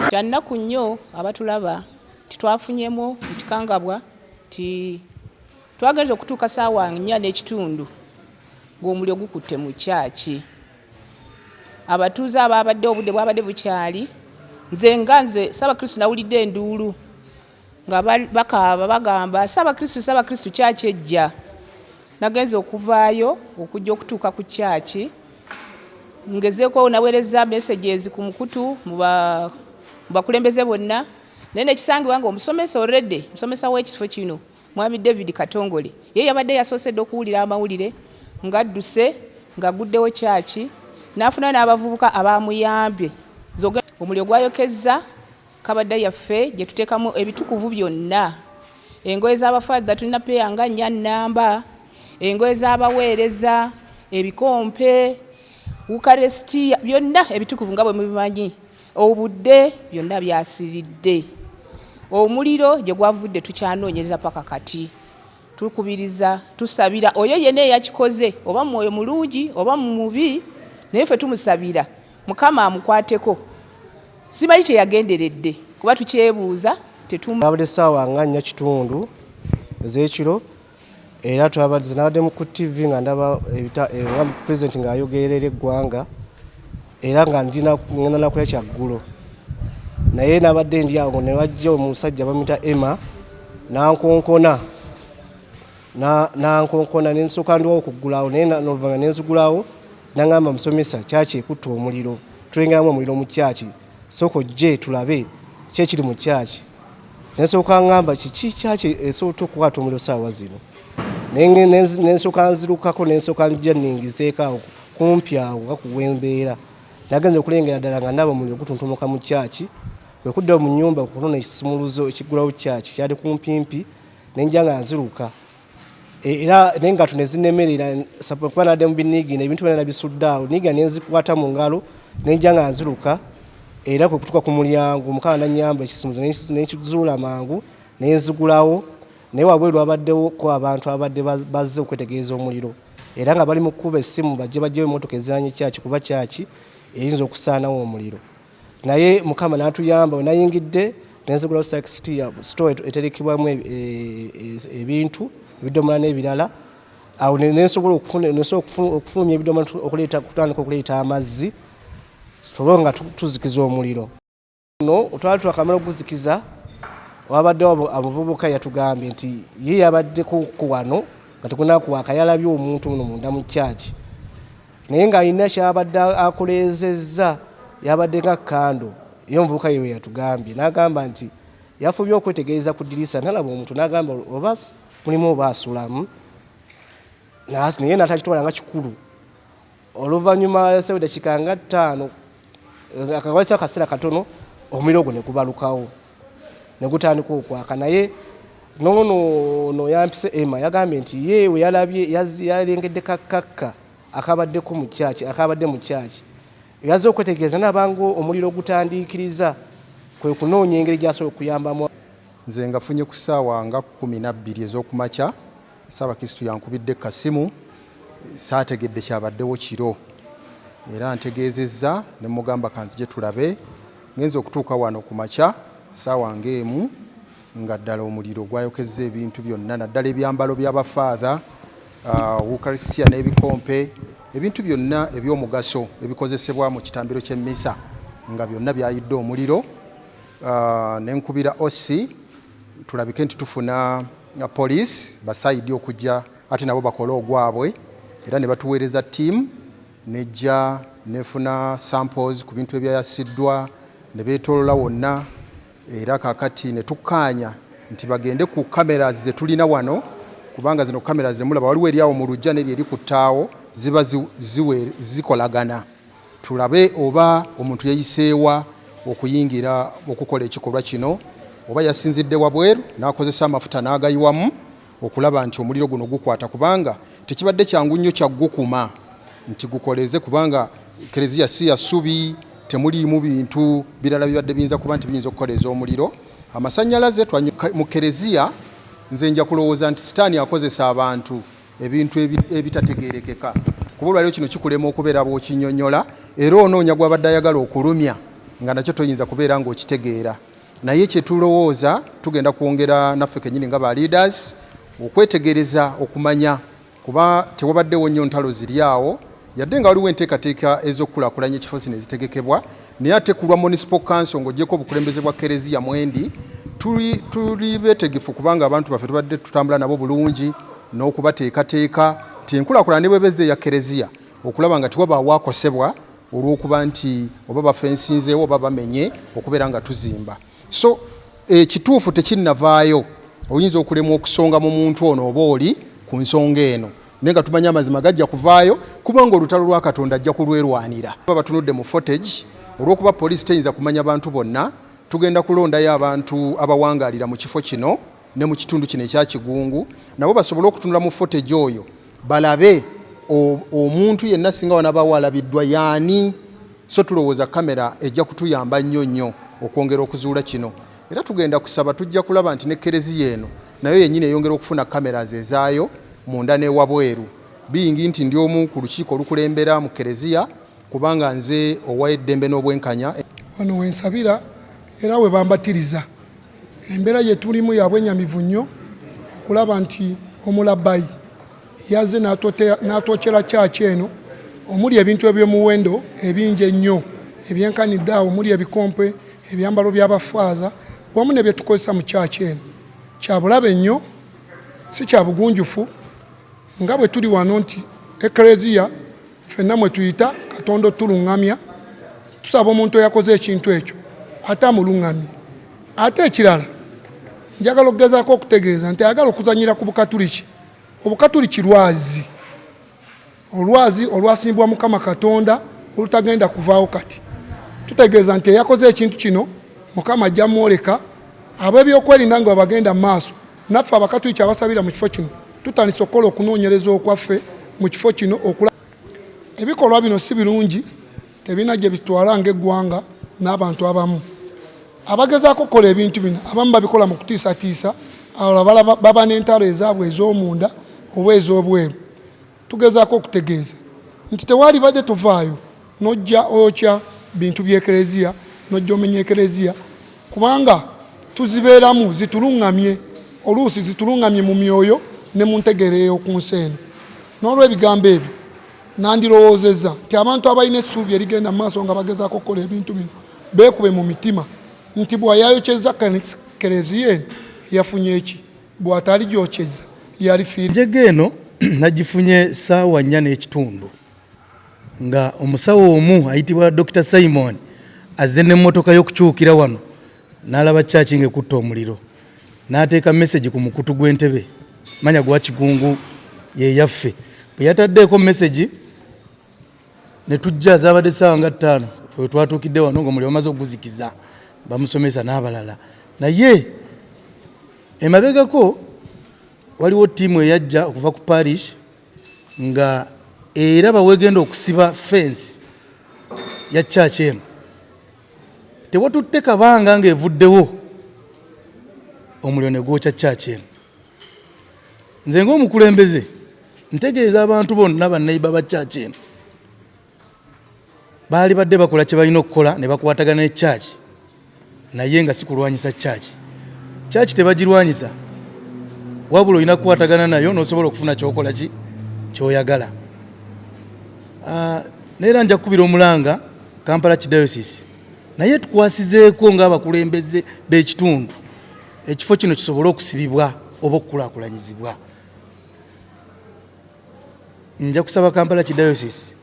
Kyannaku nnyo abatulaba titwafunyemu ekikangabwa ti twagenze okutuuka ssaawa 4:30 ng'omuliro gukutte mu kyaki. Abatuuze ababadde obudde bwabadde bukyali, nze Ssaabakristu nawulidde enduulu nga bakaaba bagamba Ssaabakristu kyaki ejja. Nagenze okuvaayo okujja okutuuka ku kyaki, ngezeeko naweereza messages ku mukutu mu bakulembeze bonna, naye nekisangibwa nga omusomesa already, musomesa w'ekifo kino Mwami David Katongole, ye yabadde yasosedde okuwulira amawulire ng'adduse ng'aguddewo kyaki, n'afuna n'abavubuka abamuyambye. Omuliro gwayokezza kabadde yaffe gye tuteekamu ebitukuvu byonna, engoye z'abafaadha tulina peya nga 4 nnamba, engoye z'abaweereza, ebikompe, ukarisitiya, byonna ebitukuvu nga bwe mubimanyi. Obudde byonna byasiridde. Omuliro gye gwavudde tukyanoonyeza paka kati. Tukubiriza, tusabira oyo yenna eyakikoze, oba mwoyo mulungi oba mubi, naye ffe tumusabira Mukama amukwateko. Simanyi kye yagenderedde kuba tukyebuuza Abadde ssaawa nga 4:30 ez'ekiro, era nabadde ku TV nga ndaba President ng'ayogerera eggwanga, era nga ngenda nakulya kyaggulo. Naye nabadde ndi awo ne wajja omusajja bamuyita Emma n'ankonkona n'ensooka ndiwo okuggulawo, naye n'oluvannyuma ne nzigulawo, n'aŋŋamba musomesa kyaki ekutta omuliro, tulengeramu omuliro mu kyaki, sooka ojje tulabe ki ekiri mu kyaki. N'ensooka ŋŋamba kiki kyaki esobola okukwata omuliro ssaawa zino. N'ensooka nzirukako n'ensooka njja nningizeeko awo kumpi awo nga ku w'embeera. Nagenze okulengera ddala nga ndaba omuliro gutuntumoka mu kyaki, bwe kuddayo mu nnyumba kunona ekisimuluzo ekiggulawo kyaki kyali kumpimpi, ne njja nga nziruka. Era n'engato ne zinnemerera, kuba nadde mu biniigina ebintu byonna nabisudde awo, niigira ne nzikwata mu ngalo, ne njja nga nziruka. Era kwe kutuuka ku mulyango Mukama n'annyamba ekisumuluzo ne nkizuula mangu ne nzigulawo, naye wabweru wabaddewoko abantu abadde bazze okwetegereza omuliro, era nga bali mu kkuba essimu bajjeyo emmotoka eziranye kyaki kuba kyaki eyinza okusaanawo omuliro. Naye Mukama n'atuyamba, we nayingidde ne nzigulawo store eterekebwamu ebintu ebidomola n'ebirala. Awo nensobola okufulumya ebidomola kutandika okuleeta amazzi tusobole nga tuzikiza omuliro. Twali twakamala okuguzikiza, wabaddewo amuvubuka yatugambye nti ye yabaddeko ku wano nga tekunakwaka yalabye omuntu muno munda mu kyaki naye ng'alina kyabadde akolezezza yabadde nga kando yo omuvubuka yewe yatugambye n'agamba nti yafubye okwetegereza ku ddirisa nalaba omuntu n'agamba oba mulimu oba asulamu naye natakitwala nga kikulu oluvannyuma sewedakika nga 5 akawasa akaseera katono omuliro ogwo ne gubalukawo ne gutandika okwaka naye no yampise Emma yagambye nti yewe yalabye yalengedde kakakka akabaddeko mu kyaki akabadde mu kyaki yaza okwetegereza n'abango omuliro gutandikiriza kwe kunoonya engeri gy'asobola okuyambamu. Nze nga funye ku ssaawa nga 12 ez'okumakya Ssaabakristu yankubidde kasimu saategedde kyabaddewo kiro era ntegeezezza ne mugamba kanzije tulabe ngenze okutuuka wano ku makya ssaawa ng'emu nga ddala omuliro gwayokezza ebintu byonna naddala ebyambalo by'abafaatha Eucharistia n'ebikompe ebintu byonna eby'omugaso ebikozesebwa mu kitambiro ky'emmisa nga byonna byayidde omuliro. Nenkubira OC tulabike nti tufuna police basayidi okujja ate nabo bakola ogwabwe era ne batuweereza team nejja nefuna samples ku bintu ebyayasiddwa ne beetolola wonna era kakati ne tukkaanya nti bagende ku cameras ze tulina wano kubanga zino cameras ze mulaba waliwo eryawo mu lujja n'eri eri ku ttaawo ziba zikolagana tulabe oba omuntu yayiseewa okuyingira okukola ekikolwa kino oba yasinzidde wabweru n'akozesa amafuta n'agayiwamu okulaba nti omuliro guno gukwata kubanga tekibadde kyangu nnyo kyaggukuma nti gukoleze kubanga Kereziya si ya ssubi temuliimu bintu birala bibadde biyinza kuba nti biyinza okukoleza omuliro. Amasannyalaze mu Kereziya nze nja kulowooza nti sitaani akozesa abantu ebintu ebitategeerekeka kuba olwaliro kino kikulema okubeera bw'okinyonnyola era onoonya gw'abadde ayagala okulumya nga nakyo toyinza kubeera ng'okitegeera naye kye tulowooza tugenda kwongera naffe kennyini nga ba leaders okwetegereza okumanya kuba tewabaddewo nnyo ntalo ziri awo yadde nga waliwo enteekateeka ez'okukulaakulanya ekifo kino ezitegekebwa naye ate ku lwa municipal council ng'oggyeko obukulembeze bwa Kereziya mwendi tuli beetegefu kubanga abantu baffe tubadde tutambula nabo bulungi n'okubateekateeka nti enkulaakulana ne bwebeze ya Kereziya okulaba nga tiwabaawo akosebwa olw'okuba nti oba bafensinzeewo oba bamenye okubeera nga tuzimba so kituufu tekinnavaayo oyinza okulemwa okusonga mu muntu ono oba oli ku nsonga eno naye nga tumanya amazima gajja kuvaayo kubanga olutalo lwa Katonda ajja kulwerwanira. Batunudde mu footage olw'okuba poliisi teyinza kumanya bantu bonna tugenda kulondayo abantu abawangaalira mu kifo kino ne mu kitundu kino ekya Kigungu nabo basobole okutunula mu footage oyo balabe omuntu yenna singa wanabawo alabiddwa yaani so tulowooza kamera ejja kutuyamba nnyo okwongera okuzuula kino era tugenda kusaba tujja kulaba nti ne Kereziya eno nayo yennyini eyongera okufuna kameras ezaayo munda n'ewabweru biyingi nti ndi omu ku lukiiko olukulembera mu Kereziya kubanga nze owa eddembe n'obwenkanya wano wensabira era we bambatiriza embeera ye tulimu ya bwenyamivu nnyo okulaba nti omulabbayi yaze n'atwokera kyaki eno omuli ebintu eby'omuwendo ebingi ennyo ebyenkanidde awo omuli ebikompe ebyambalo by'abafaaza wamu ne bye tukozesa mu kyaki eno kyabulabe nnyo si kya bugunjufu nga bwe tuli wano nti Kereziya ffenna mwe tuyita Katonda otuluŋŋamya tusaba omuntu eyakoze ekintu ekyo ate amuluŋŋamye ate ekirala njagala okugezaako okutegeeza nti ayagala okuzanyira ku Bukatuliki Obukatuliki lwazi olwazi olwasimbwa Mukama Katonda olutagenda kuvaawo kati tutegeeza nti eyakoze ekintu kino Mukama ajja mwoleka ab'ebyokwerinda nga bagenda mu maaso naffe Abakatuliki abasabira mu kifo kino tutandise okukola okunoonyereza okwaffe mu kifo kino ebikolwa bino si birungi tebina gye bitwala ng'eggwanga n'abantu abamu abagezaako okukola ebintu bino abamu babikola mu kutiisatiisa abalala baba n'entalo ezaabwe ez'omunda oba ez'obweru tugezaako okutegeeza nti tewali badde tuvaayo n'ojja oyokya bintu by'Ekereziya n'ojja omenya Ekereziya kubanga tuzibeeramu zituluŋŋamye oluusi zituluŋŋamye mu myoyo ne mu ntegeera ey'oku nsi eno n'olw'ebigambo ebyo nandirowoozezza nti abantu abalina essuubi erigenda mu maaso nga bagezaako okukola ebintu bino beekube mu mitima nti bw'ayayokyeza Kereziya eno yafunye eki bw'ataali gyokyeza yali fiiri. Njege eno nagifunye ssaawa 4:30 nga omusawo omu ayitibwa Dr. Simon azze n'emmotoka y'okukyukira wano n'alaba church ng'ekutta omuliro n'ateeka message ku mukutu gw'Entebbe manya gwa Kigungu ye yaffe bwe yataddeeko message ne tujja zaabadde ssaawa nga 5 fwe twatuukidde wano ng'omuliro bamaze okuguzikiza bamusomesa n'abalala naye emabegako waliwo ttiimu eyajja okuva ku parish nga era bawegenda okusiba fence ya church eno tewatutte kabanga ng'evuddewo omuliro ne gwokya church eno. Nze ng'omukulembeze ntegeeza abantu bonna bannayibba ba church eno baali badde bakola kye balina okukola ne bakwatagana ne church naye nga si kulwanyisa church tebagirwanyisa wabula olina kukwatagana nayo n'osobola okufuna kyokola ki kyoyagala. Neera nja kukubira omulanga Kampala Kidiocese naye tukwasizeeko ng'abakulembeze b'ekitundu ekifo kino kisobole okusibibwa oba okukulaakulanyizibwa. Nja kusaba Kampala Kidiocese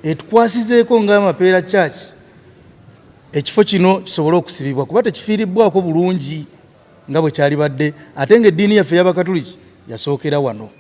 etukwasizeeko ng'amapeera church ekifo kino kisobole okusibibwa kuba tekifiiribbwako bulungi nga bwe kyali badde ate ng'eddiini yaffe y'Abakatuliki yasookera wano.